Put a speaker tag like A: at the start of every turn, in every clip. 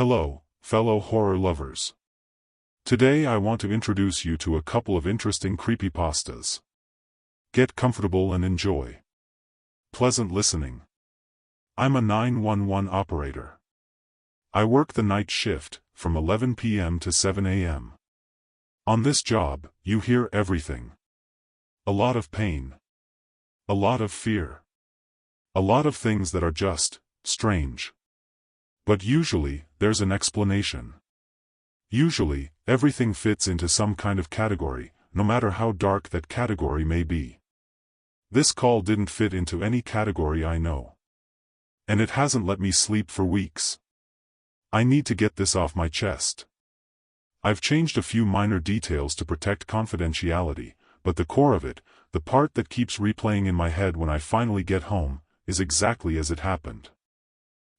A: Hello, fellow horror lovers. Today I want to introduce you to a couple of interesting creepypastas. Get comfortable and enjoy. Pleasant listening. I'm a 911 operator. I work the night shift, from 11 p.m. to 7 a.m. On this job, you hear everything. A lot of pain. A lot of fear. A lot of things that are just strange. But usually, there's an explanation. Usually, everything fits into some kind of category, no matter how dark that category may be. This call didn't fit into any category I know. And it hasn't let me sleep for weeks. I need to get this off my chest. I've changed a few minor details to protect confidentiality, but the core of it, the part that keeps replaying in my head when I finally get home, is exactly as it happened.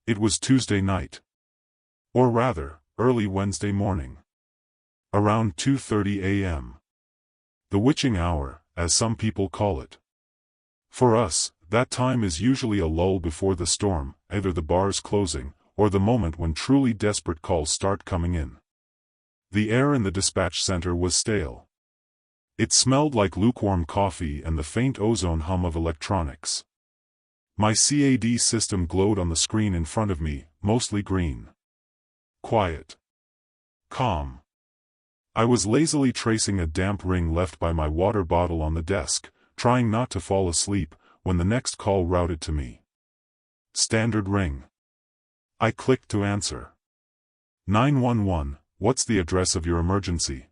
A: It was Tuesday night. Or rather, early Wednesday morning. Around 2:30 a.m. The witching hour, as some people call it. For us, that time is usually a lull before the storm, either the bars closing, or the moment when truly desperate calls start coming in. The air in the dispatch center was stale. It smelled like lukewarm coffee and the faint ozone hum of electronics. My CAD system glowed on the screen in front of me, mostly green. Quiet. Calm. I was lazily tracing a damp ring left by my water bottle on the desk, trying not to fall asleep, when the next call routed to me. Standard ring. I clicked to answer. 911, what's the address of your emergency?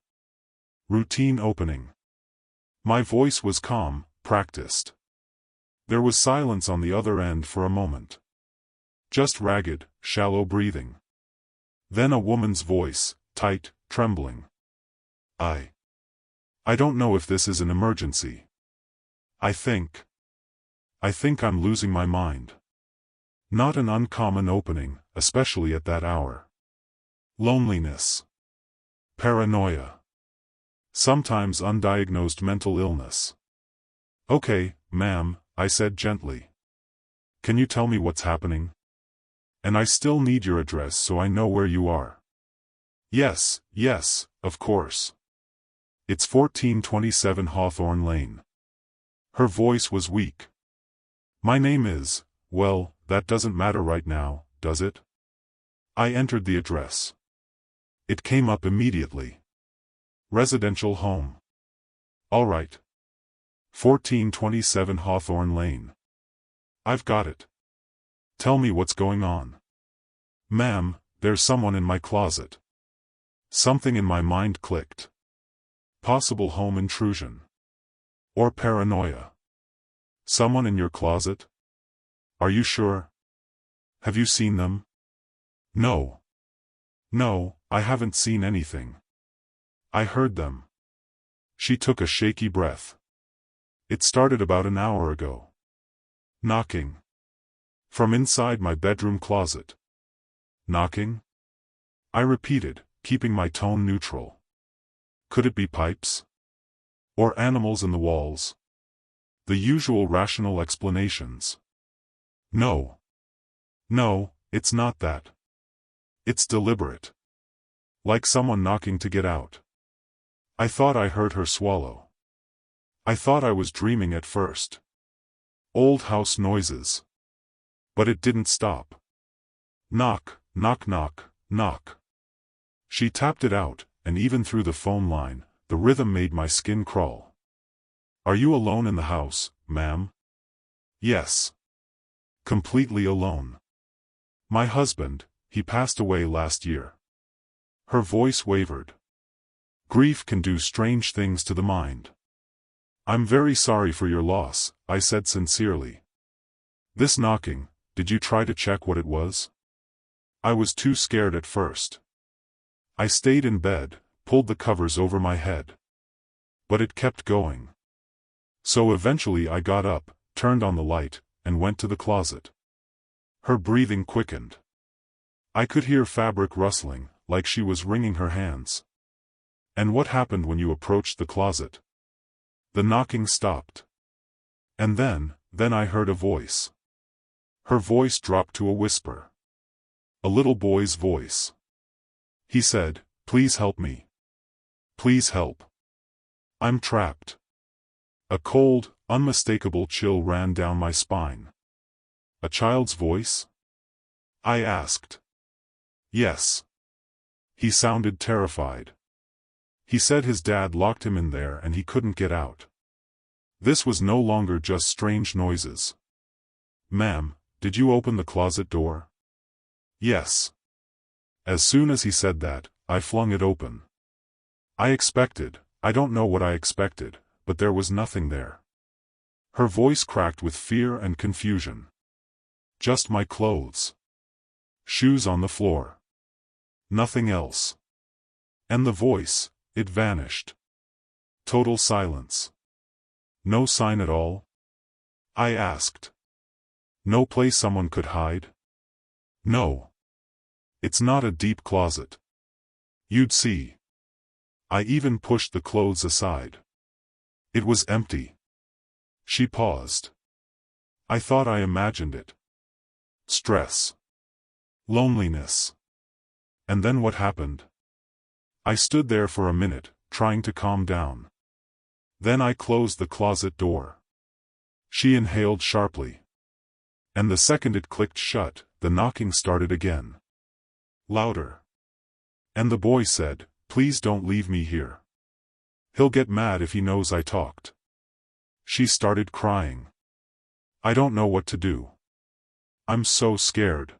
A: Routine opening. My voice was calm, practiced. There was silence on the other end for a moment. Just ragged, shallow breathing. Then a woman's voice, tight, trembling. I don't know if this is an emergency. I think I'm losing my mind. Not an uncommon opening, especially at that hour. Loneliness. Paranoia. Sometimes undiagnosed mental illness. Okay, ma'am, I said gently. Can you tell me what's happening? And I still need your address so I know where you are. Yes, of course. It's 1427 Hawthorne Lane. Her voice was weak. My name is, well, that doesn't matter right now, does it? I entered the address. It came up immediately. Residential home. All right. 1427 Hawthorne Lane. I've got it. Tell me what's going on. Ma'am, there's someone in my closet. Something in my mind clicked. Possible home intrusion. Or paranoia. Someone in your closet? Are you sure? Have you seen them? No. No, I haven't seen anything. I heard them. She took a shaky breath. It started about an hour ago. Knocking. From inside my bedroom closet. Knocking? I repeated, keeping my tone neutral. Could it be pipes? Or animals in the walls? The usual rational explanations. No. No, it's not that. It's deliberate. Like someone knocking to get out. I thought I heard her swallow. I thought I was dreaming at first. Old house noises. But it didn't stop. Knock, knock, knock, knock. She tapped it out, and even through the phone line, the rhythm made my skin crawl. Are you alone in the house, ma'am? Yes. Completely alone. My husband, he passed away last year. Her voice wavered. Grief can do strange things to the mind. I'm very sorry for your loss, I said sincerely. This knocking, did you try to check what it was? I was too scared at first. I stayed in bed, pulled the covers over my head. But it kept going. So eventually I got up, turned on the light, and went to the closet. Her breathing quickened. I could hear fabric rustling, like she was wringing her hands. And what happened when you approached the closet? The knocking stopped. And then I heard a voice. Her voice dropped to a whisper. A little boy's voice. He said, "Please help me. Please help. I'm trapped." A cold, unmistakable chill ran down my spine. A child's voice? I asked. Yes. He sounded terrified. He said his dad locked him in there and he couldn't get out. This was no longer just strange noises. "Ma'am, did you open the closet door?" "Yes." As soon as he said that, I flung it open. I don't know what I expected, but there was nothing there. Her voice cracked with fear and confusion. Just my clothes. Shoes on the floor. Nothing else. And the voice, it vanished. Total silence. No sign at all? I asked. No place someone could hide? No. It's not a deep closet. You'd see. I even pushed the clothes aside. It was empty. She paused. I thought I imagined it. Stress. Loneliness. And then what happened? I stood there for a minute, trying to calm down. Then I closed the closet door. She inhaled sharply. And the second it clicked shut, the knocking started again. Louder. And the boy said, "Please don't leave me here. He'll get mad if he knows I talked." She started crying. I don't know what to do. I'm so scared.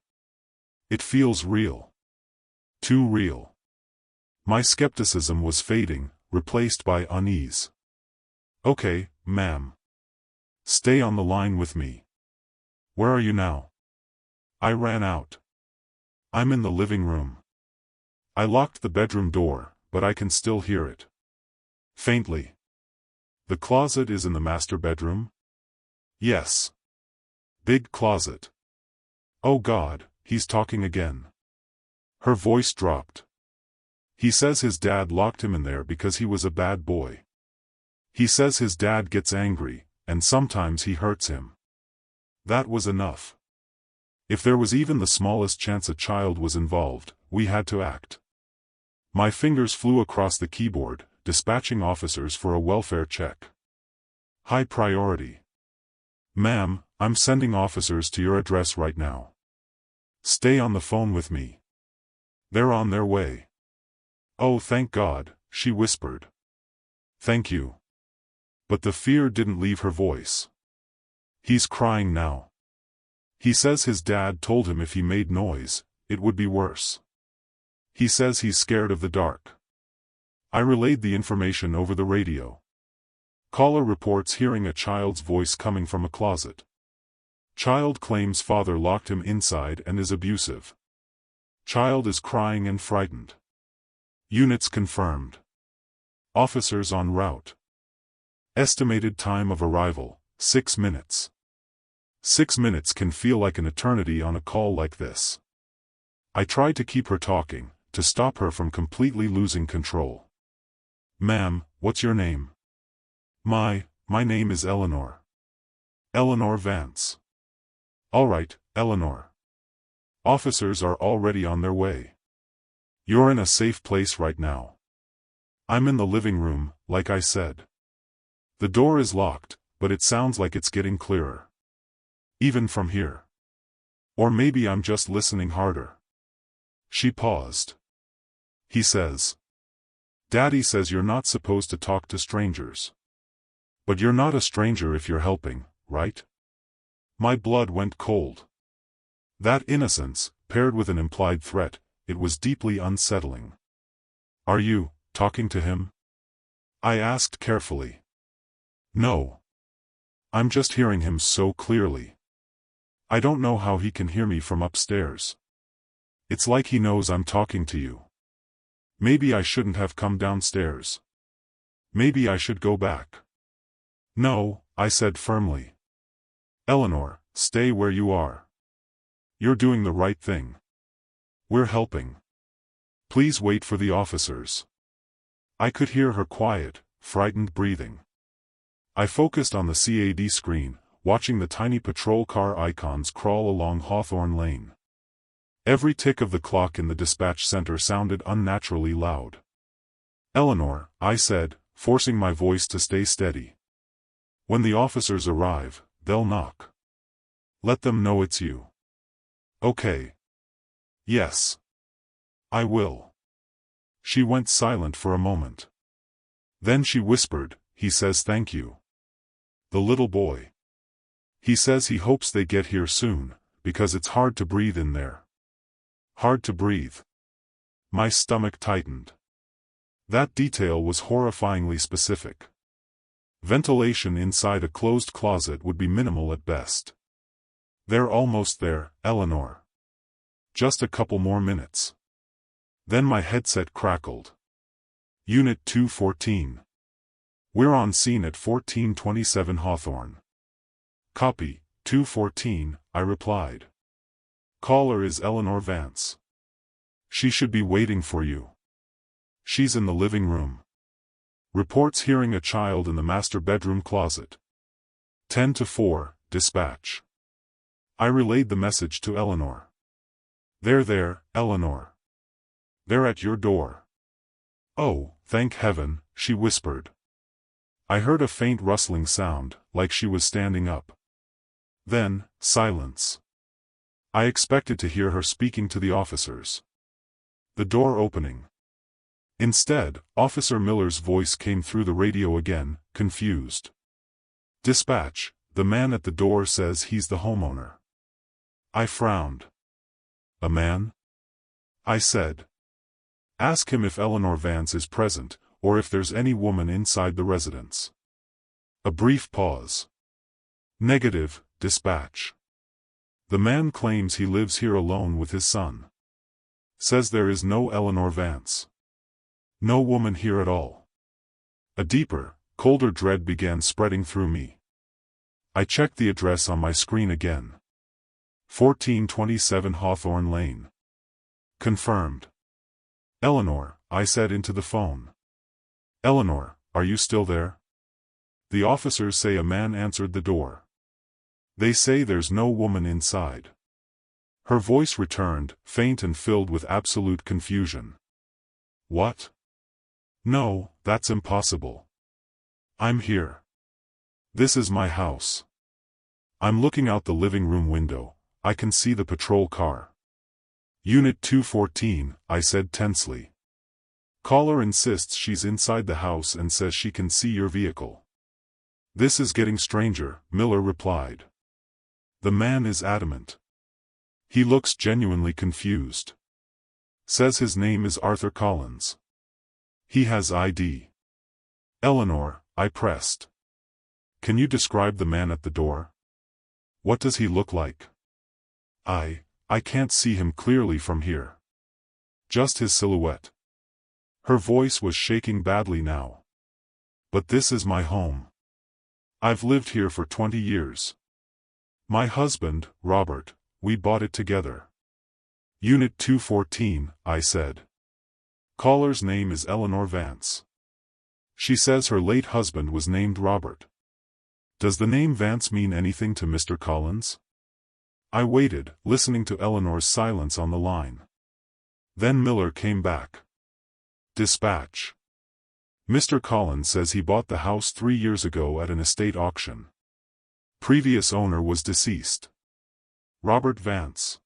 A: It feels real. Too real. My skepticism was fading, replaced by unease. "Okay, ma'am. Stay on the line with me. Where are you now?" I ran out. "I'm in the living room. I locked the bedroom door, but I can still hear it. Faintly." "The closet is in the master bedroom?" "Yes." "Big closet." "Oh God, he's talking again." Her voice dropped. "He says his dad locked him in there because he was a bad boy. He says his dad gets angry, and sometimes he hurts him." That was enough. If there was even the smallest chance a child was involved, we had to act. My fingers flew across the keyboard, dispatching officers for a welfare check. High priority. "Ma'am, I'm sending officers to your address right now. Stay on the phone with me. They're on their way." "Oh, thank God," she whispered. "Thank you." But the fear didn't leave her voice. "He's crying now. He says his dad told him if he made noise, it would be worse. He says he's scared of the dark." I relayed the information over the radio. Caller reports hearing a child's voice coming from a closet. Child claims father locked him inside and is abusive. Child is crying and frightened. Units confirmed. Officers en route. Estimated time of arrival, 6 minutes. 6 minutes can feel like an eternity on a call like this. I tried to keep her talking, to stop her from completely losing control. "Ma'am, what's your name?" My name is Eleanor. Eleanor Vance." "All right, Eleanor. Officers are already on their way. You're in a safe place right now. I'm in the living room, like I said. The door is locked, but it sounds like it's getting clearer. Even from here. Or maybe I'm just listening harder." She paused. "He says. Daddy says you're not supposed to talk to strangers. But you're not a stranger if you're helping, right?" My blood went cold. That innocence, paired with an implied threat, it was deeply unsettling. "Are you talking to him?" I asked carefully. "No. I'm just hearing him so clearly. I don't know how he can hear me from upstairs. It's like he knows I'm talking to you. Maybe I shouldn't have come downstairs. Maybe I should go back." "No," I said firmly. "Eleanor, stay where you are. You're doing the right thing. We're helping. Please wait for the officers." I could hear her quiet, frightened breathing. I focused on the CAD screen, watching the tiny patrol car icons crawl along Hawthorne Lane. Every tick of the clock in the dispatch center sounded unnaturally loud. "Eleanor," I said, forcing my voice to stay steady. "When the officers arrive, they'll knock. Let them know it's you." "Okay." "Yes. I will." She went silent for a moment. Then she whispered, "He says thank you. The little boy. He says he hopes they get here soon, because it's hard to breathe in there." Hard to breathe. My stomach tightened. That detail was horrifyingly specific. Ventilation inside a closed closet would be minimal at best. "They're almost there, Eleanor. Just a couple more minutes." Then my headset crackled. "Unit 214. We're on scene at 1427 Hawthorne." "Copy, 214, I replied. "Caller is Eleanor Vance. She should be waiting for you. She's in the living room. Reports hearing a child in the master bedroom closet. 10 to 4, dispatch." I relayed the message to Eleanor. "They're there, Eleanor. They're at your door." "Oh, thank heaven," she whispered. I heard a faint rustling sound, like she was standing up. Then, silence. I expected to hear her speaking to the officers. The door opening. Instead, Officer Miller's voice came through the radio again, confused. "Dispatch, the man at the door says he's the homeowner." I frowned. "A man?" I said. "Ask him if Eleanor Vance is present, or if there's any woman inside the residence." A brief pause. "Negative, dispatch. The man claims he lives here alone with his son. Says there is no Eleanor Vance. No woman here at all." A deeper, colder dread began spreading through me. I checked the address on my screen again. 1427 Hawthorne Lane. Confirmed. "Eleanor," I said into the phone. "Eleanor, are you still there?" "The officers say a man answered the door. They say there's no woman inside." Her voice returned, faint and filled with absolute confusion. "What? No, that's impossible. I'm here. This is my house. I'm looking out the living room window. I can see the patrol car." "Unit 214, I said tensely. "Caller insists she's inside the house and says she can see your vehicle." "This is getting stranger," Miller replied. "The man is adamant. He looks genuinely confused. Says his name is Arthur Collins. He has ID." "Eleanor," I pressed. "Can you describe the man at the door? What does he look like?" I can't see him clearly from here. Just his silhouette." Her voice was shaking badly now. "But this is my home. I've lived here for 20 years. My husband, Robert, we bought it together." "Unit 214, I said. "Caller's name is Eleanor Vance. She says her late husband was named Robert. Does the name Vance mean anything to Mr. Collins?" I waited, listening to Eleanor's silence on the line. Then Miller came back. "Dispatch. Mr. Collins says he bought the house 3 years ago at an estate auction. Previous owner was deceased. Robert Vance."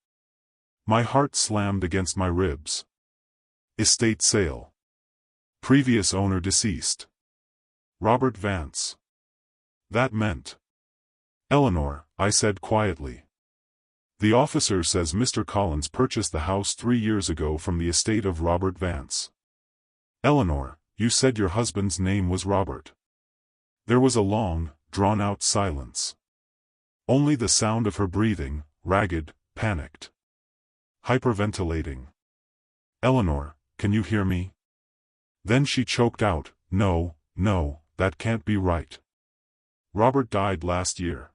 A: My heart slammed against my ribs. Estate sale. Previous owner deceased. Robert Vance. That meant. "Eleanor," I said quietly. "The officer says Mr. Collins purchased the house 3 years ago from the estate of Robert Vance." "Eleanor, you said your husband's name was Robert." There was a long, drawn-out silence. Only the sound of her breathing, ragged, panicked. Hyperventilating. "Eleanor, can you hear me?" Then she choked out, No, that can't be right. Robert died last year.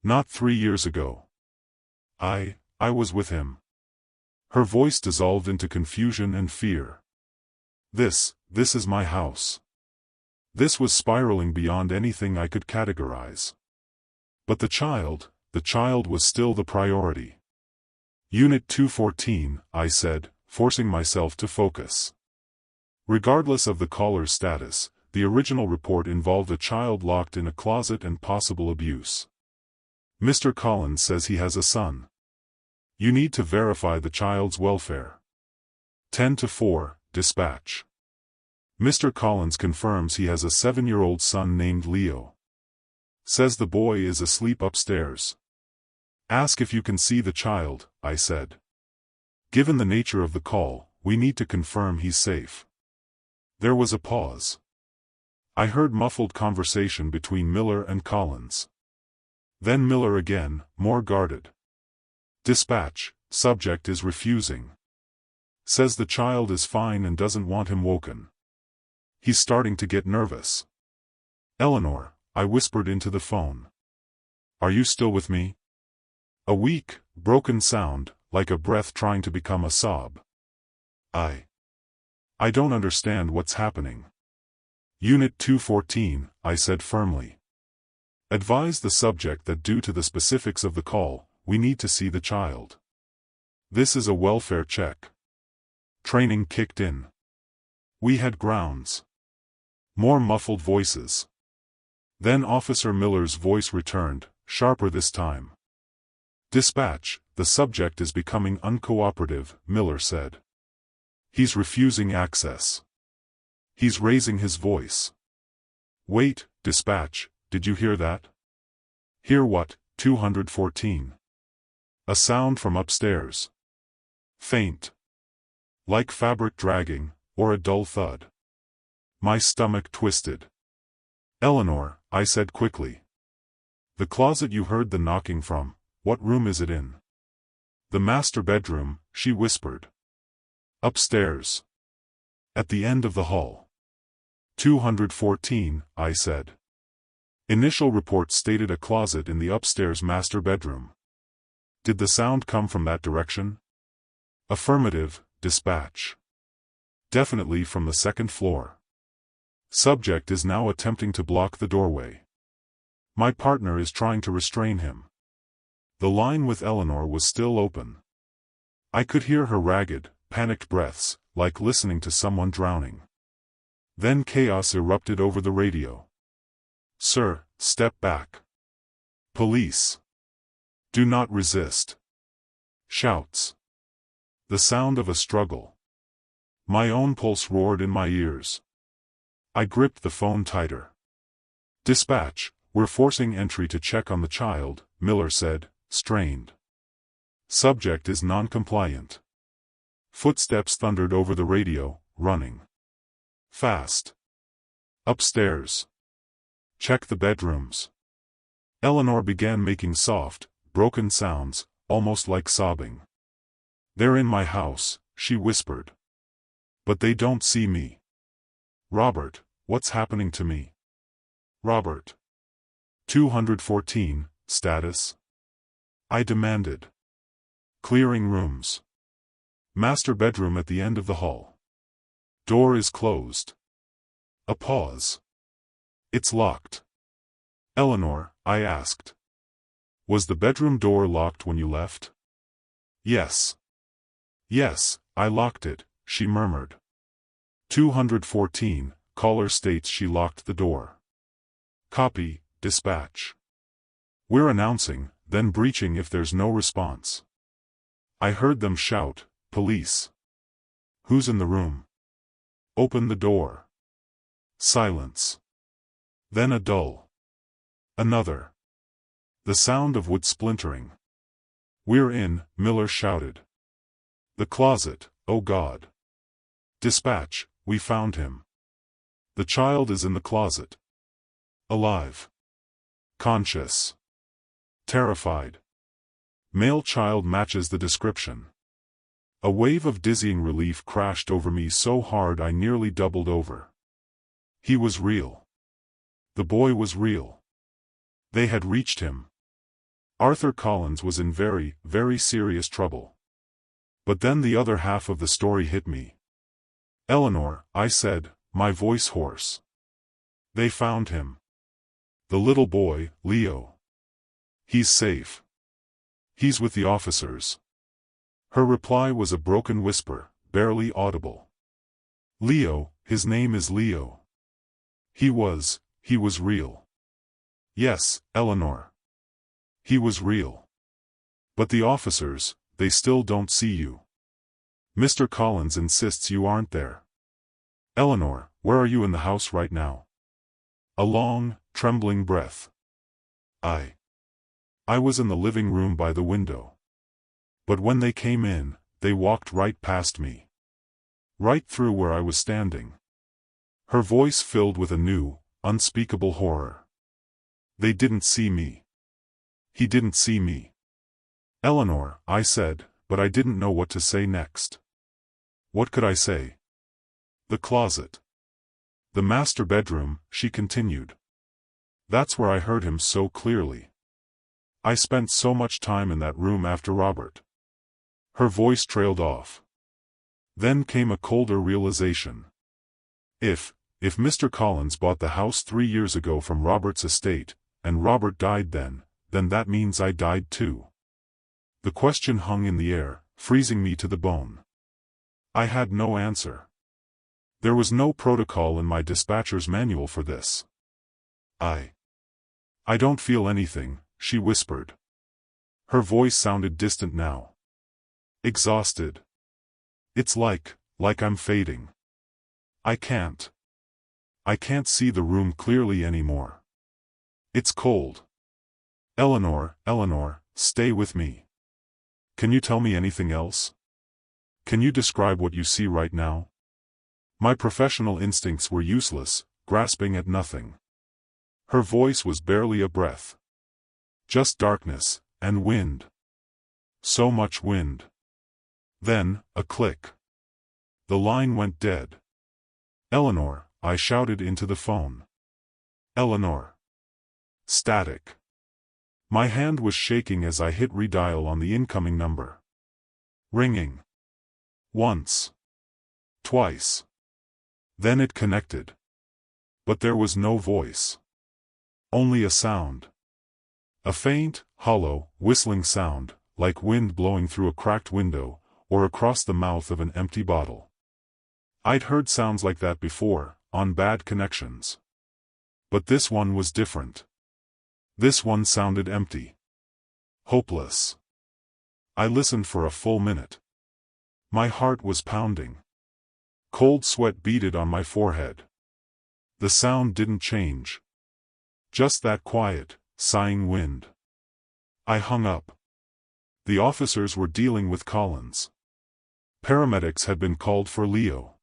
A: Not 3 years ago. I was with him." Her voice dissolved into confusion and fear. This is my house." This was spiraling beyond anything I could categorize. But the child was still the priority. Unit 214, I said, forcing myself to focus. Regardless of the caller's status, the original report involved a child locked in a closet and possible abuse. Mr. Collins says he has a son. You need to verify the child's welfare. 10-4, dispatch. Mr. Collins confirms he has a 7-year-old son named Leo. Says the boy is asleep upstairs. Ask if you can see the child, I said. Given the nature of the call, we need to confirm he's safe. There was a pause. I heard muffled conversation between Miller and Collins. Then Miller again, more guarded. Dispatch, subject is refusing. Says the child is fine and doesn't want him woken. He's starting to get nervous. Eleanor, I whispered into the phone. Are you still with me? A weak, broken sound, like a breath trying to become a sob. I don't understand what's happening. Unit 214, I said firmly. Advise the subject that due to the specifics of the call, we need to see the child. This is a welfare check. Training kicked in. We had grounds. More muffled voices. Then Officer Miller's voice returned, sharper this time. Dispatch, the subject is becoming uncooperative, Miller said. He's refusing access. He's raising his voice. Wait, dispatch, did you hear that? Hear what? 214. A sound from upstairs. Faint. Like fabric dragging, or a dull thud. My stomach twisted. Eleanor, I said quickly. The closet you heard the knocking from, what room is it in? The master bedroom, she whispered. Upstairs. At the end of the hall. 214, I said. Initial report stated a closet in the upstairs master bedroom. Did the sound come from that direction? Affirmative, dispatch. Definitely from the second floor. Subject is now attempting to block the doorway. My partner is trying to restrain him. The line with Eleanor was still open. I could hear her ragged, panicked breaths, like listening to someone drowning. Then chaos erupted over the radio. Sir, step back. Police. Do not resist. Shouts. The sound of a struggle. My own pulse roared in my ears. I gripped the phone tighter. Dispatch, we're forcing entry to check on the child, Miller said, strained. Subject is non-compliant. Footsteps thundered over the radio, running. Fast. Upstairs. Check the bedrooms. Eleanor began making soft, broken sounds, almost like sobbing. They're in my house, she whispered. But they don't see me. Robert, what's happening to me? Robert. 214, status? I demanded. Clearing rooms. Master bedroom at the end of the hall. Door is closed. A pause. It's locked. Eleanor, I asked. Was the bedroom door locked when you left? Yes. Yes, I locked it, she murmured. 214, caller states she locked the door. Copy, dispatch. We're announcing, then breaching if there's no response. I heard them shout, police. Who's in the room? Open the door. Silence. Then a dull. Another. The sound of wood splintering. We're in, Miller shouted. The closet, oh God. Dispatch, we found him. The child is in the closet. Alive. Conscious. Terrified. Male child matches the description. A wave of dizzying relief crashed over me so hard I nearly doubled over. He was real. The boy was real. They had reached him. Arthur Collins was in very, very serious trouble. But then the other half of the story hit me. Eleanor, I said, my voice hoarse. They found him. The little boy, Leo. He's safe. He's with the officers. Her reply was a broken whisper, barely audible. Leo, his name is Leo. He was real. Yes, Eleanor. He was real. But the officers, they still don't see you. Mr. Collins insists you aren't there. Eleanor, where are you in the house right now? A long, trembling breath. I was in the living room by the window. But when they came in, they walked right past me. Right through where I was standing. Her voice filled with a new, unspeakable horror. They didn't see me. He didn't see me. Eleanor, I said, but I didn't know what to say next. What could I say? The closet. The master bedroom, she continued. That's where I heard him so clearly. I spent so much time in that room after Robert. Her voice trailed off. Then came a colder realization. If Mr. Collins bought the house 3 years ago from Robert's estate, and Robert died then that means I died too. The question hung in the air, freezing me to the bone. I had no answer. There was no protocol in my dispatcher's manual for this. I don't feel anything, she whispered. Her voice sounded distant now. Exhausted. It's like I'm fading. I can't see the room clearly anymore. It's cold. Eleanor, stay with me. Can you tell me anything else? Can you describe what you see right now? My professional instincts were useless, grasping at nothing. Her voice was barely a breath. Just darkness, and wind. So much wind. Then, a click. The line went dead. Eleanor, I shouted into the phone. Eleanor. Static. My hand was shaking as I hit redial on the incoming number. Ringing. Once. Twice. Then it connected. But there was no voice. Only a sound. A faint, hollow, whistling sound, like wind blowing through a cracked window, or across the mouth of an empty bottle. I'd heard sounds like that before, on bad connections. But this one was different. This one sounded empty. Hopeless. I listened for a full minute. My heart was pounding. Cold sweat beaded on my forehead. The sound didn't change. Just that quiet, sighing wind. I hung up. The officers were dealing with Collins. Paramedics had been called for Leo.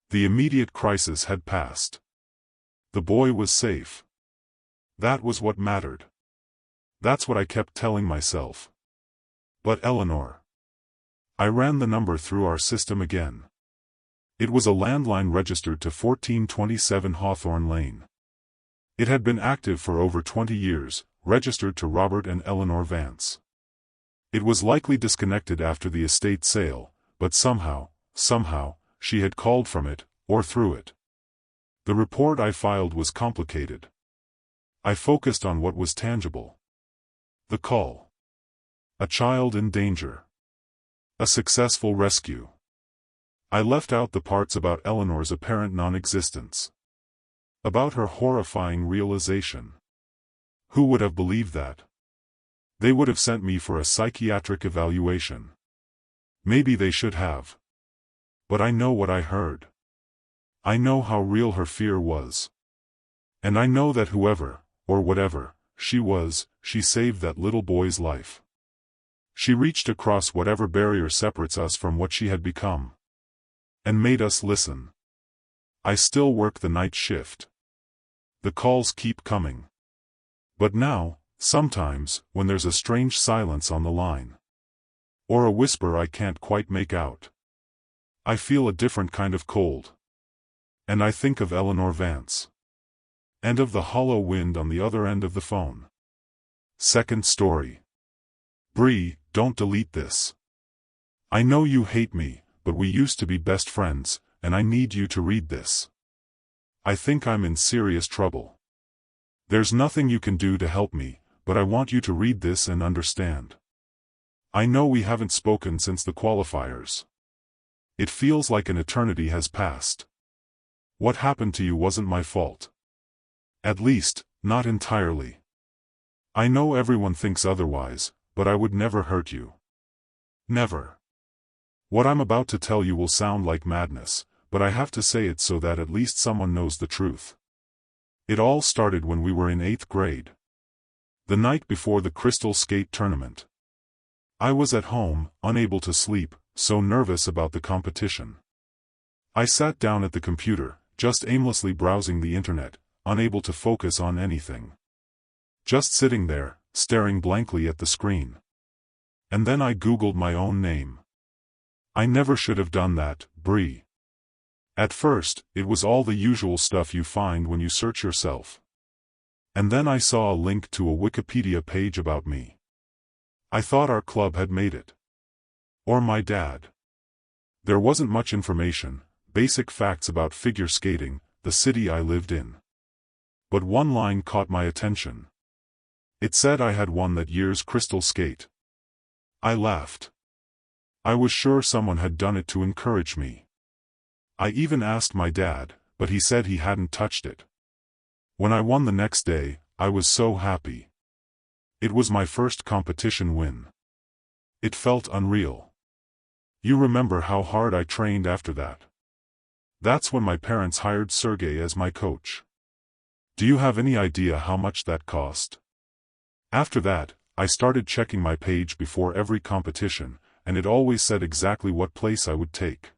A: The immediate crisis had passed. The boy was safe. That was what mattered. That's what I kept telling myself. But Eleanor. I ran the number through our system again. It was a landline registered to 1427 Hawthorne Lane. It had been active for over 20 years, registered to Robert and Eleanor Vance. It was likely disconnected after the estate sale, but somehow, she had called from it, or through it. The report I filed was complicated. I focused on what was tangible. The call. A child in danger. A successful rescue. I left out the parts about Eleanor's apparent non-existence. About her horrifying realization. Who would have believed that? They would have sent me for a psychiatric evaluation. Maybe they should have. But I know what I heard. I know how real her fear was. And I know that whoever, or whatever, she was, she saved that little boy's life. She reached across whatever barrier separates us from what she had become. And made us listen. I still work the night shift. The calls keep coming. But now, sometimes, when there's a strange silence on the line. Or a whisper I can't quite make out. I feel a different kind of cold. And I think of Eleanor Vance. And of the hollow wind on the other end of the phone. Second story. Bree, don't delete this. I know you hate me, but we used to be best friends, and I need you to read this. I think I'm in serious trouble. There's nothing you can do to help me, but I want you to read this and understand. I know we haven't spoken since the qualifiers. It feels like an eternity has passed. What happened to you wasn't my fault. At least, not entirely. I know everyone thinks otherwise, but I would never hurt you. Never. What I'm about to tell you will sound like madness, but I have to say it so that at least someone knows the truth. It all started when we were in 8th grade. The night before the crystal skate tournament. I was at home, unable to sleep, so nervous about the competition. I sat down at the computer, just aimlessly browsing the internet, unable to focus on anything. Just sitting there, staring blankly at the screen. And then I Googled my own name. I never should have done that, Bree. At first, it was all the usual stuff you find when you search yourself. And then I saw a link to a Wikipedia page about me. I thought our club had made it. Or my dad. There wasn't much information, basic facts about figure skating, the city I lived in. But one line caught my attention. It said I had won that year's crystal skate. I laughed. I was sure someone had done it to encourage me. I even asked my dad, but he said he hadn't touched it. When I won the next day, I was so happy. It was my first competition win. It felt unreal. You remember how hard I trained after that? That's when my parents hired Sergey as my coach. Do you have any idea how much that cost? After that, I started checking my page before every competition, and it always said exactly what place I would take.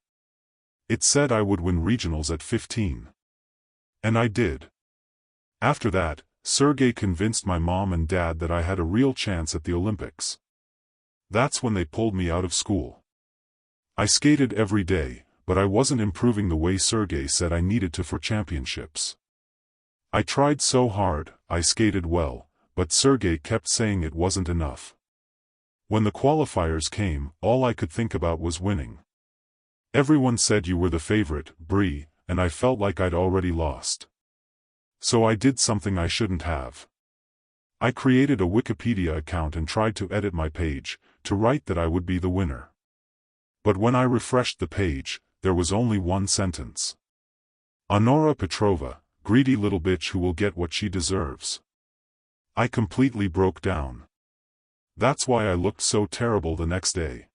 A: It said I would win regionals at 15. And I did. After that, Sergey convinced my mom and dad that I had a real chance at the Olympics. That's when they pulled me out of school. I skated every day, but I wasn't improving the way Sergey said I needed to for championships. I tried so hard, I skated well, but Sergey kept saying it wasn't enough. When the qualifiers came, all I could think about was winning. Everyone said you were the favorite, Bree, and I felt like I'd already lost. So I did something I shouldn't have. I created a Wikipedia account and tried to edit my page, to write that I would be the winner. But when I refreshed the page, there was only one sentence. Honora Petrova, greedy little bitch who will get what she deserves. I completely broke down. That's why I looked so terrible the next day.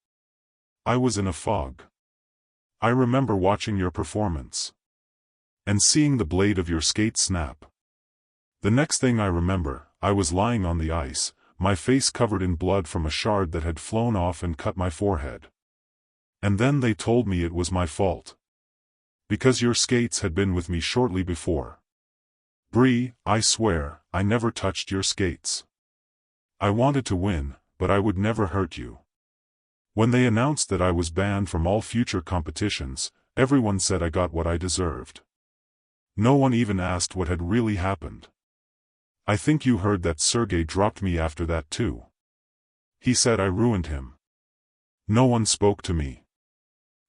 A: I was in a fog. I remember watching your performance. And seeing the blade of your skate snap. The next thing I remember, I was lying on the ice, my face covered in blood from a shard that had flown off and cut my forehead. And then they told me it was my fault. Because your skates had been with me shortly before. Bree, I swear, I never touched your skates. I wanted to win, but I would never hurt you. When they announced that I was banned from all future competitions, everyone said I got what I deserved. No one even asked what had really happened. I think you heard that Sergey dropped me after that too. He said I ruined him. No one spoke to me.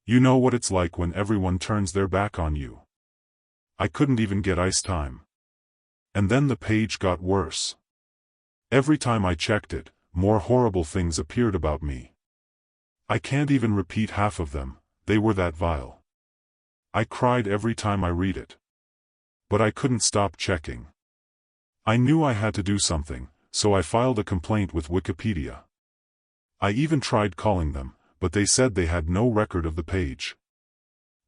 A: You know what it's like when everyone turns their back on you. I couldn't even get ice time. And then the page got worse. Every time I checked it, more horrible things appeared about me. I can't even repeat half of them, they were that vile. I cried every time I read it. But I couldn't stop checking. I knew I had to do something, so I filed a complaint with Wikipedia. I even tried calling them, but they said they had no record of the page.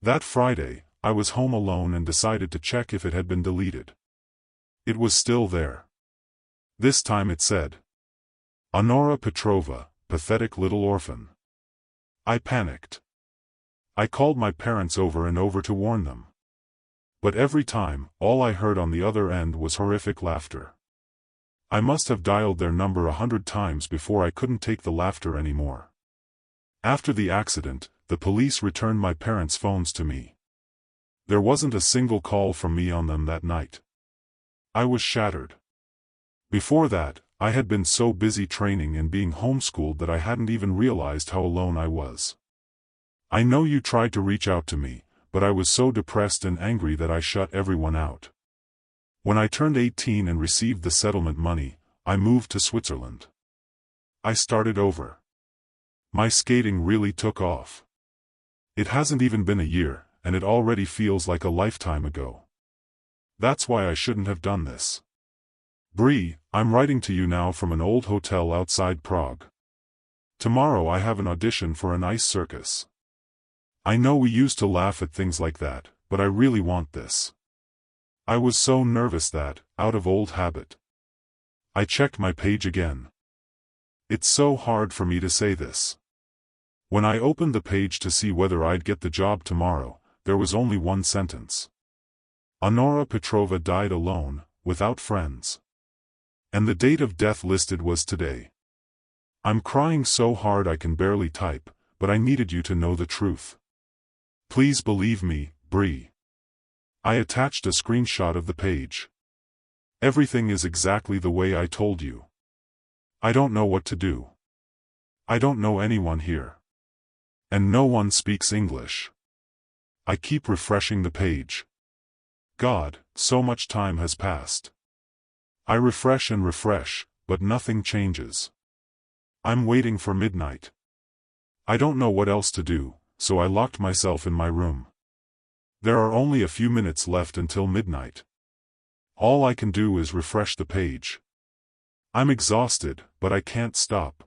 A: That Friday, I was home alone and decided to check if it had been deleted. It was still there. This time it said, Honora Petrova, pathetic little orphan. I panicked. I called my parents over and over to warn them. But every time, all I heard on the other end was horrific laughter. I must have dialed their number 100 times before I couldn't take the laughter anymore. After the accident, the police returned my parents' phones to me. There wasn't a single call from me on them that night. I was shattered. Before that, I had been so busy training and being homeschooled that I hadn't even realized how alone I was. I know you tried to reach out to me, but I was so depressed and angry that I shut everyone out. When I turned 18 and received the settlement money, I moved to Switzerland. I started over. My skating really took off. It hasn't even been a year, and it already feels like a lifetime ago. That's why I shouldn't have done this. Bree, I'm writing to you now from an old hotel outside Prague. Tomorrow I have an audition for an ice circus. I know we used to laugh at things like that, but I really want this. I was so nervous that, out of old habit, I checked my page again. It's so hard for me to say this. When I opened the page to see whether I'd get the job tomorrow, there was only one sentence. Honora Petrova died alone, without friends. And the date of death listed was today. I'm crying so hard I can barely type, but I needed you to know the truth. Please believe me, Bree. I attached a screenshot of the page. Everything is exactly the way I told you. I don't know what to do. I don't know anyone here. And no one speaks English. I keep refreshing the page. God, so much time has passed. I refresh and refresh, but nothing changes. I'm waiting for midnight. I don't know what else to do, so I locked myself in my room. There are only a few minutes left until midnight. All I can do is refresh the page. I'm exhausted, but I can't stop.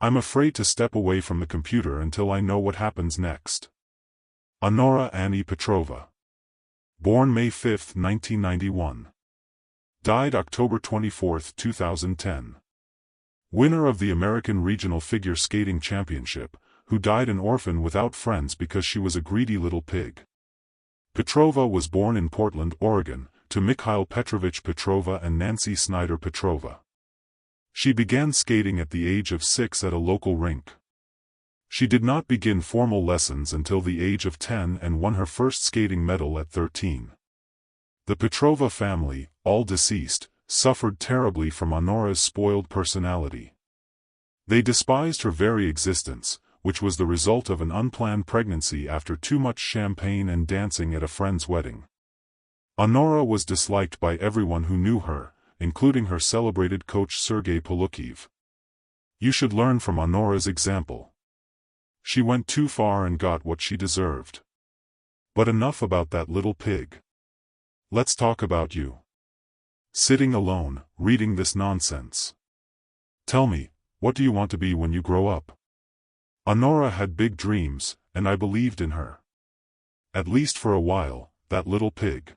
A: I'm afraid to step away from the computer until I know what happens next. Honora Annie Petrova. Born May 5, 1991. Died October 24, 2010. Winner of the American Regional Figure Skating Championship, who died an orphan without friends because she was a greedy little pig. Petrova was born in Portland, Oregon, to Mikhail Petrovich Petrova and Nancy Snyder Petrova. She began skating at the age of 6 at a local rink. She did not begin formal lessons until the age of 10 and won her first skating medal at 13. The Petrova family, all deceased, suffered terribly from Honora's spoiled personality. They despised her very existence, which was the result of an unplanned pregnancy after too much champagne and dancing at a friend's wedding. Honora was disliked by everyone who knew her, including her celebrated coach Sergei Polukiv. You should learn from Honora's example. She went too far and got what she deserved. But enough about that little pig. Let's talk about you. Sitting alone, reading this nonsense. Tell me, what do you want to be when you grow up? Honora had big dreams, and I believed in her. At least for a while, that little pig.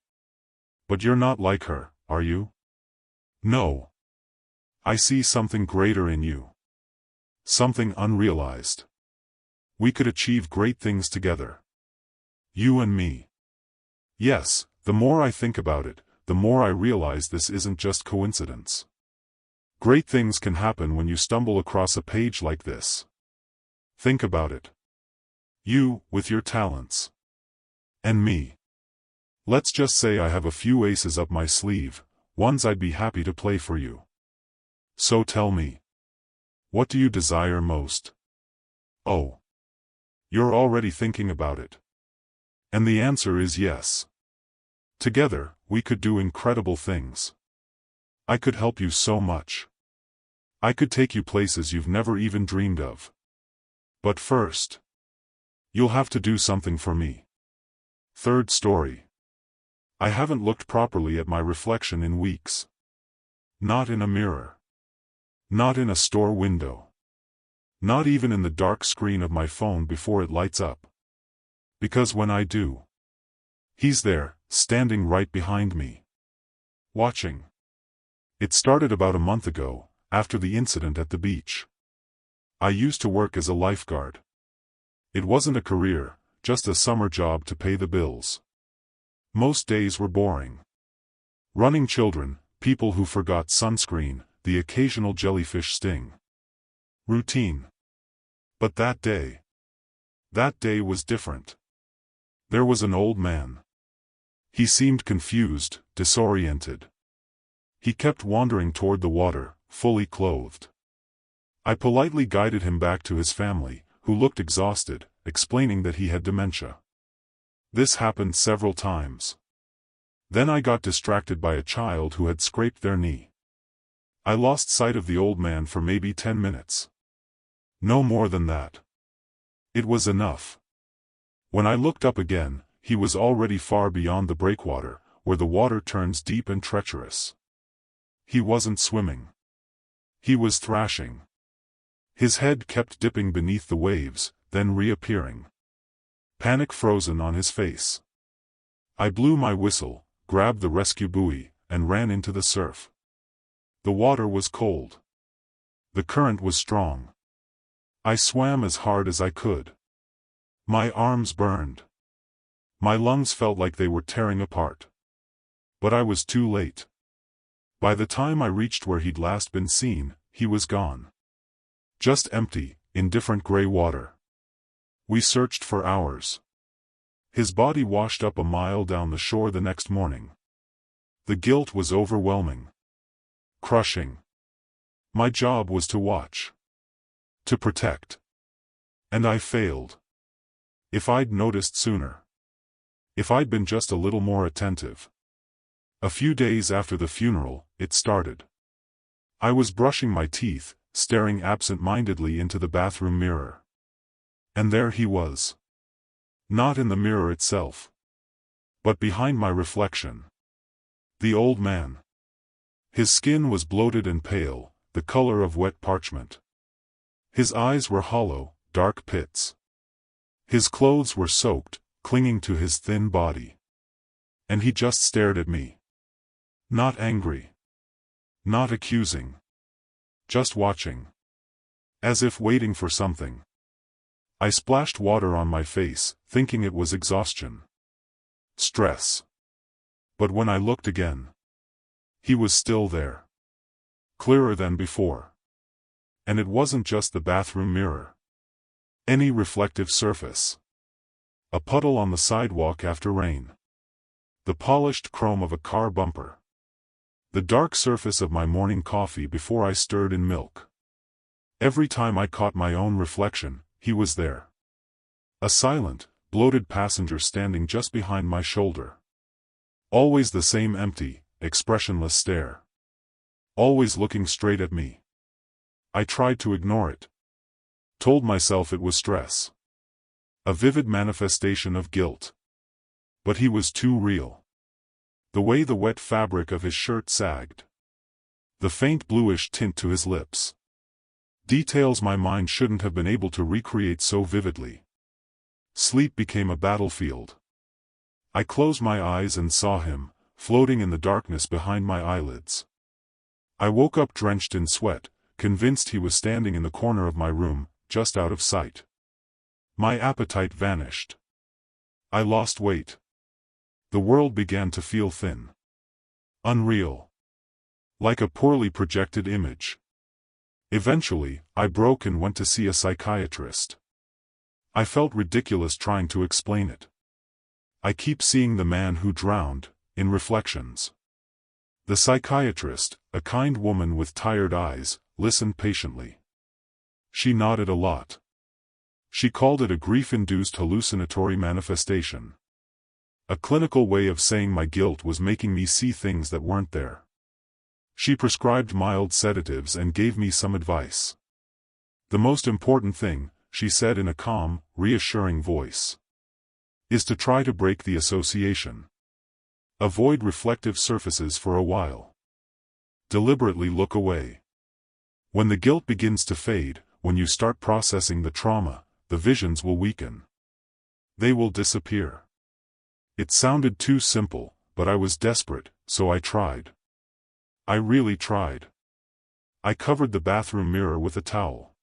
A: But you're not like her, are you? No. I see something greater in you. Something unrealized. We could achieve great things together. You and me. Yes, the more I think about it, the more I realize this isn't just coincidence. Great things can happen when you stumble across a page like this. Think about it. You, with your talents. And me. Let's just say I have a few aces up my sleeve, ones I'd be happy to play for you. So tell me. What do you desire most? Oh. You're already thinking about it. And the answer is yes. Together, we could do incredible things. I could help you so much. I could take you places you've never even dreamed of. But first, you'll have to do something for me. Third story. I haven't looked properly at my reflection in weeks. Not in a mirror. Not in a store window. Not even in the dark screen of my phone before it lights up. Because when I do, he's there, standing right behind me. Watching. It started about a month ago, after the incident at the beach. I used to work as a lifeguard. It wasn't a career, just a summer job to pay the bills. Most days were boring. Running children, people who forgot sunscreen, the occasional jellyfish sting. Routine. But that day was different. There was an old man. He seemed confused, disoriented. He kept wandering toward the water, fully clothed. I politely guided him back to his family, who looked exhausted, explaining that he had dementia. This happened several times. Then I got distracted by a child who had scraped their knee. I lost sight of the old man for maybe 10 minutes. No more than that. It was enough. When I looked up again, he was already far beyond the breakwater, where the water turns deep and treacherous. He wasn't swimming. He was thrashing. His head kept dipping beneath the waves, then reappearing. Panic frozen on his face. I blew my whistle, grabbed the rescue buoy, and ran into the surf. The water was cold. The current was strong. I swam as hard as I could. My arms burned. My lungs felt like they were tearing apart. But I was too late. By the time I reached where he'd last been seen, he was gone. Just empty, indifferent gray water. We searched for hours. His body washed up a mile down the shore the next morning. The guilt was overwhelming. Crushing. My job was to watch. To protect. And I failed. If I'd noticed sooner. If I'd been just a little more attentive. A few days after the funeral, it started. I was brushing my teeth, staring absent-mindedly into the bathroom mirror. And there he was. Not in the mirror itself. But behind my reflection. The old man. His skin was bloated and pale, the color of wet parchment. His eyes were hollow, dark pits. His clothes were soaked, clinging to his thin body. And he just stared at me. Not angry. Not accusing. Just watching. As if waiting for something. I splashed water on my face, thinking it was exhaustion. Stress. But when I looked again, he was still there. Clearer than before. And it wasn't just the bathroom mirror. Any reflective surface. A puddle on the sidewalk after rain. The polished chrome of a car bumper. The dark surface of my morning coffee before I stirred in milk. Every time I caught my own reflection, he was there. A silent, bloated passenger standing just behind my shoulder. Always the same empty, expressionless stare. Always looking straight at me. I tried to ignore it. Told myself it was stress. A vivid manifestation of guilt. But he was too real. The way the wet fabric of his shirt sagged. The faint bluish tint to his lips. Details my mind shouldn't have been able to recreate so vividly. Sleep became a battlefield. I closed my eyes and saw him, floating in the darkness behind my eyelids. I woke up drenched in sweat, convinced he was standing in the corner of my room, just out of sight. My appetite vanished. I lost weight. The world began to feel thin. Unreal. Like a poorly projected image. Eventually, I broke and went to see a psychiatrist. I felt ridiculous trying to explain it. I keep seeing the man who drowned, in reflections. The psychiatrist, a kind woman with tired eyes, listened patiently. She nodded a lot. She called it a grief-induced hallucinatory manifestation. A clinical way of saying my guilt was making me see things that weren't there. She prescribed mild sedatives and gave me some advice. The most important thing, she said in a calm, reassuring voice, is to try to break the association. Avoid reflective surfaces for a while. Deliberately look away. When the guilt begins to fade, when you start processing the trauma, the visions will weaken. They will disappear. It sounded too simple, but I was desperate, so I tried. I really tried. I covered the bathroom mirror with a towel.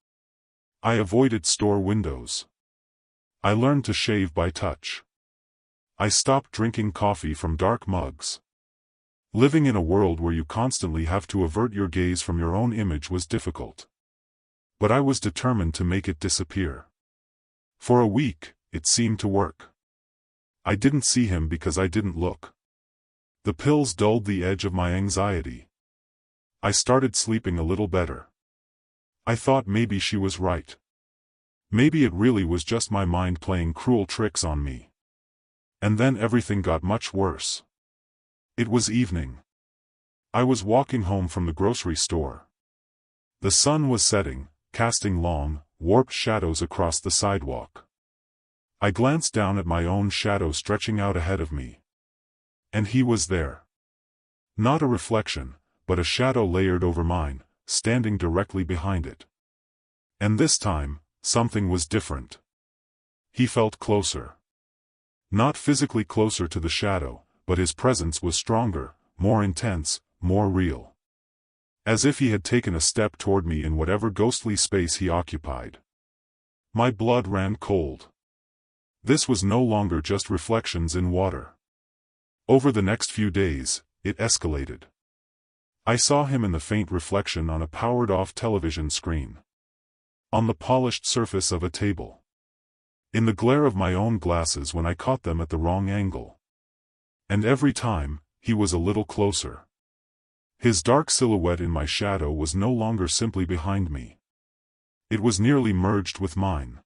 A: I avoided store windows. I learned to shave by touch. I stopped drinking coffee from dark mugs. Living in a world where you constantly have to avert your gaze from your own image was difficult. But I was determined to make it disappear. For a week, it seemed to work. I didn't see him because I didn't look. The pills dulled the edge of my anxiety. I started sleeping a little better. I thought maybe she was right. Maybe it really was just my mind playing cruel tricks on me. And then everything got much worse. It was evening. I was walking home from the grocery store. The sun was setting, casting long, warped shadows across the sidewalk. I glanced down at my own shadow stretching out ahead of me. And he was there. Not a reflection, but a shadow layered over mine, standing directly behind it. And this time, something was different. He felt closer. Not physically closer to the shadow, but his presence was stronger, more intense, more real. As if he had taken a step toward me in whatever ghostly space he occupied. My blood ran cold. This was no longer just reflections in water. Over the next few days, it escalated. I saw him in the faint reflection on a powered-off television screen. On the polished surface of a table. In the glare of my own glasses when I caught them at the wrong angle. And every time, he was a little closer. His dark silhouette in my shadow was no longer simply behind me. It was nearly merged with mine.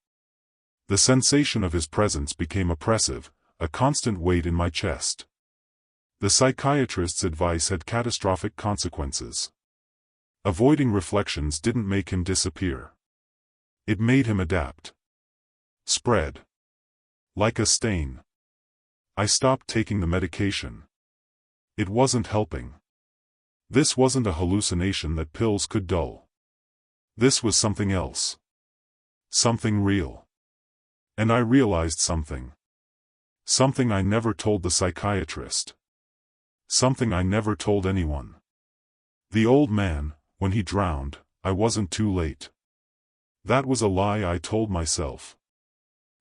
A: The sensation of his presence became oppressive, a constant weight in my chest. The psychiatrist's advice had catastrophic consequences. Avoiding reflections didn't make him disappear. It made him adapt. Spread. Like a stain. I stopped taking the medication. It wasn't helping. This wasn't a hallucination that pills could dull. This was something else. Something real. And I realized something. Something I never told the psychiatrist. Something I never told anyone. The old man, when he drowned, I wasn't too late. That was a lie I told myself.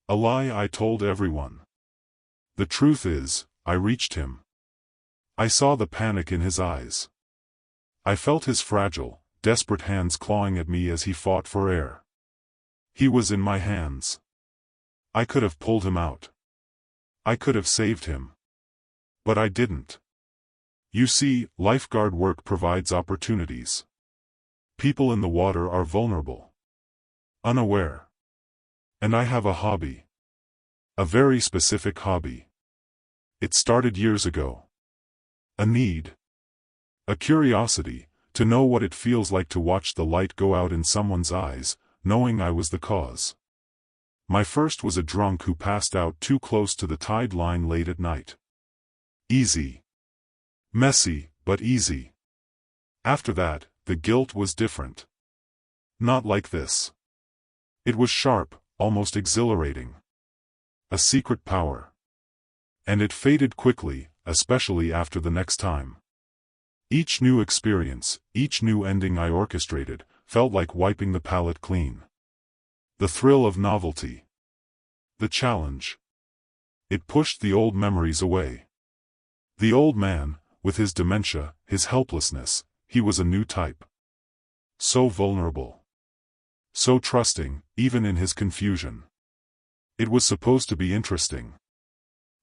A: A lie I told everyone. The truth is, I reached him. I saw the panic in his eyes. I felt his fragile, desperate hands clawing at me as he fought for air. He was in my hands. I could have pulled him out. I could have saved him. But I didn't. You see, lifeguard work provides opportunities. People in the water are vulnerable. Unaware. And I have a hobby. A very specific hobby. It started years ago. A need. A curiosity, to know what it feels like to watch the light go out in someone's eyes, knowing I was the cause. My first was a drunk who passed out too close to the tide line late at night. Easy. Messy, but easy. After that, the guilt was different. Not like this. It was sharp, almost exhilarating. A secret power. And it faded quickly, especially after the next time. Each new experience, each new ending I orchestrated, felt like wiping the palate clean. The thrill of novelty. The challenge. It pushed the old memories away. The old man, with his dementia, his helplessness, he was a new type. So vulnerable. So trusting, even in his confusion. It was supposed to be interesting.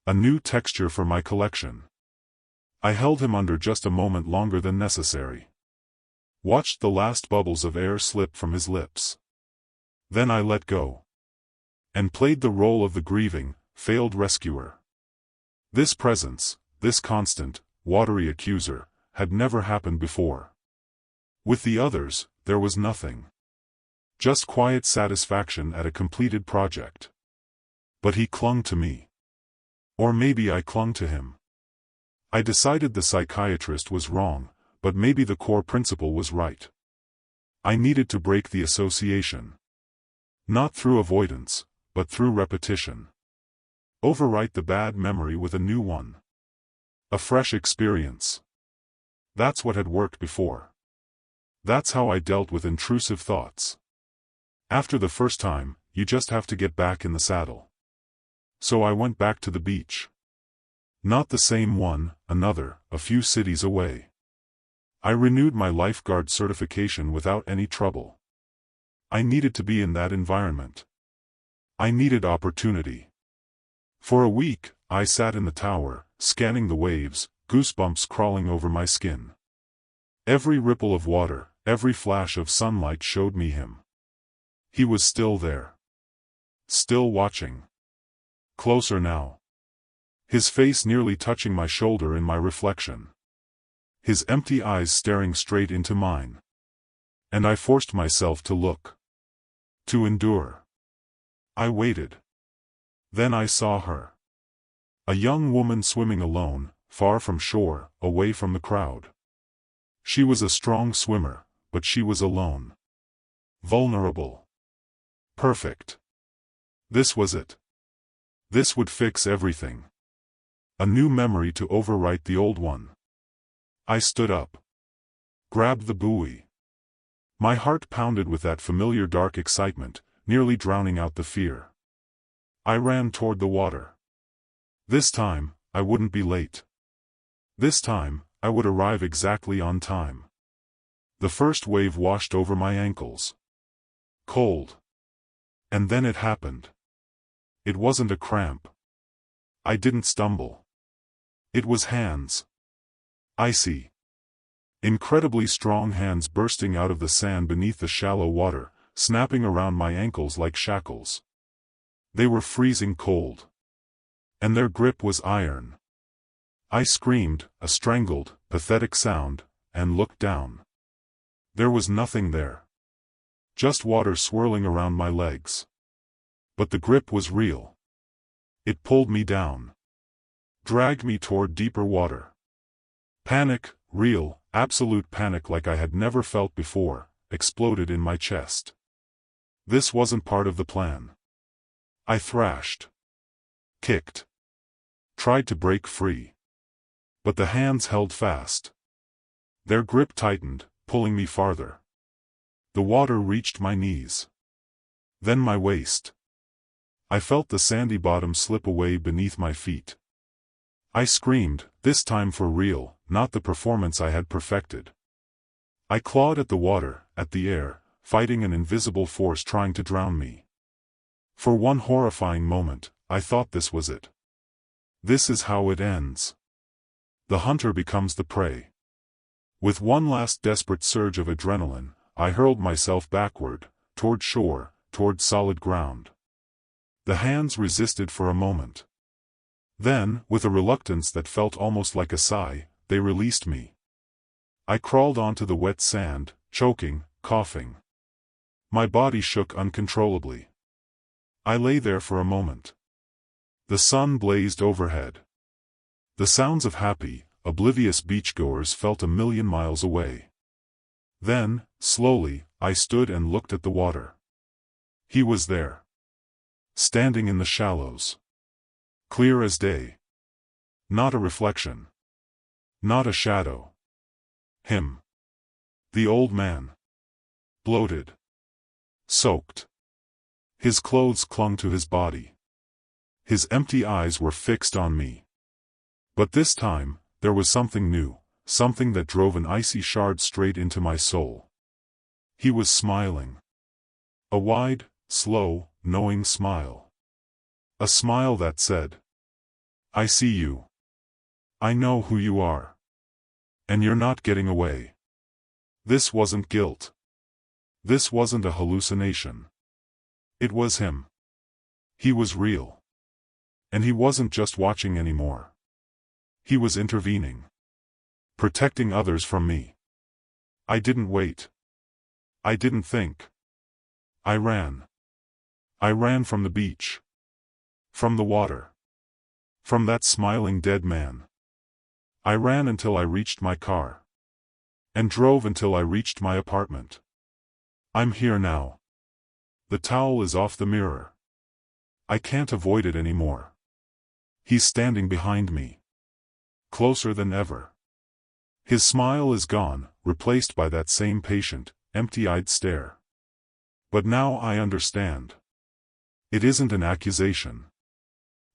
A: A new texture for my collection. I held him under just a moment longer than necessary. Watched the last bubbles of air slip from his lips. Then I let go. And played the role of the grieving, failed rescuer. This presence, this constant, watery accuser, had never happened before. With the others, there was nothing. Just quiet satisfaction at a completed project. But he clung to me. Or maybe I clung to him. I decided the psychiatrist was wrong, but maybe the core principle was right. I needed to break the association. Not through avoidance, but through repetition. Overwrite the bad memory with a new one. A fresh experience. That's what had worked before. That's how I dealt with intrusive thoughts. After the first time, you just have to get back in the saddle. So I went back to the beach. Not the same one, another, a few cities away. I renewed my lifeguard certification without any trouble. I needed to be in that environment. I needed opportunity. For a week, I sat in the tower, scanning the waves, goosebumps crawling over my skin. Every ripple of water, every flash of sunlight showed me him. He was still there. Still watching. Closer now. His face nearly touching my shoulder in my reflection. His empty eyes staring straight into mine. And I forced myself to look. To endure. I waited. Then I saw her. A young woman swimming alone, far from shore, away from the crowd. She was a strong swimmer, but she was alone. Vulnerable. Perfect. This was it. This would fix everything. A new memory to overwrite the old one. I stood up. Grabbed the buoy. My heart pounded with that familiar dark excitement, nearly drowning out the fear. I ran toward the water. This time, I wouldn't be late. This time, I would arrive exactly on time. The first wave washed over my ankles. Cold. And then it happened. It wasn't a cramp. I didn't stumble. It was hands. Icy. Incredibly strong hands bursting out of the sand beneath the shallow water, snapping around my ankles like shackles. They were freezing cold. And their grip was iron. I screamed, a strangled, pathetic sound, and looked down. There was nothing there. Just water swirling around my legs. But the grip was real. It pulled me down. Dragged me toward deeper water. Panic, real, absolute panic like I had never felt before, exploded in my chest. This wasn't part of the plan. I thrashed. Kicked. Tried to break free. But the hands held fast. Their grip tightened, pulling me farther. The water reached my knees. Then my waist. I felt the sandy bottom slip away beneath my feet. I screamed, this time for real, not the performance I had perfected. I clawed at the water, at the air, fighting an invisible force trying to drown me. For one horrifying moment, I thought this was it. This is how it ends. The hunter becomes the prey. With one last desperate surge of adrenaline, I hurled myself backward, toward shore, toward solid ground. The hands resisted for a moment. Then, with a reluctance that felt almost like a sigh, they released me. I crawled onto the wet sand, choking, coughing. My body shook uncontrollably. I lay there for a moment. The sun blazed overhead. The sounds of happy, oblivious beachgoers felt a million miles away. Then, slowly, I stood and looked at the water. He was there. Standing in the shallows. Clear as day. Not a reflection. Not a shadow. Him. The old man. Bloated. Soaked. His clothes clung to his body. His empty eyes were fixed on me. But this time, there was something new, something that drove an icy shard straight into my soul. He was smiling. A wide, slow, knowing smile. A smile that said, I see you. I know who you are. And you're not getting away. This wasn't guilt. This wasn't a hallucination. It was him. He was real. And he wasn't just watching anymore. He was intervening. Protecting others from me. I didn't wait. I didn't think. I ran. I ran from the beach. From the water. From that smiling dead man. I ran until I reached my car. And drove until I reached my apartment. I'm here now. The towel is off the mirror. I can't avoid it anymore. He's standing behind me. Closer than ever. His smile is gone, replaced by that same patient, empty-eyed stare. But now I understand. It isn't an accusation.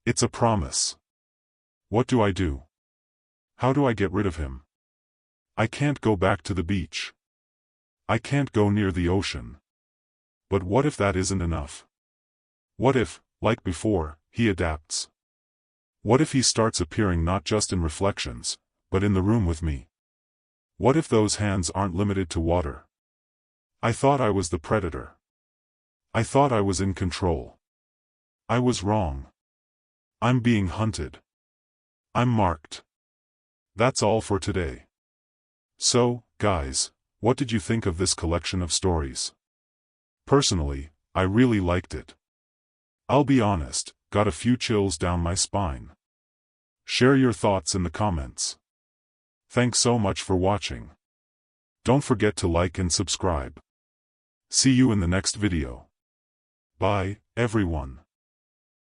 A: It's a promise. What do I do? How do I get rid of him? I can't go back to the beach. I can't go near the ocean. But what if that isn't enough? What if, like before, he adapts? What if he starts appearing not just in reflections, but in the room with me? What if those hands aren't limited to water? I thought I was the predator. I thought I was in control. I was wrong. I'm being hunted. I'm marked. That's all for today. So, guys, what did you think of this collection of stories? Personally, I really liked it. I'll be honest, got a few chills down my spine. Share your thoughts in the comments. Thanks so much for watching. Don't forget to like and subscribe. See you in the next video. Bye, everyone.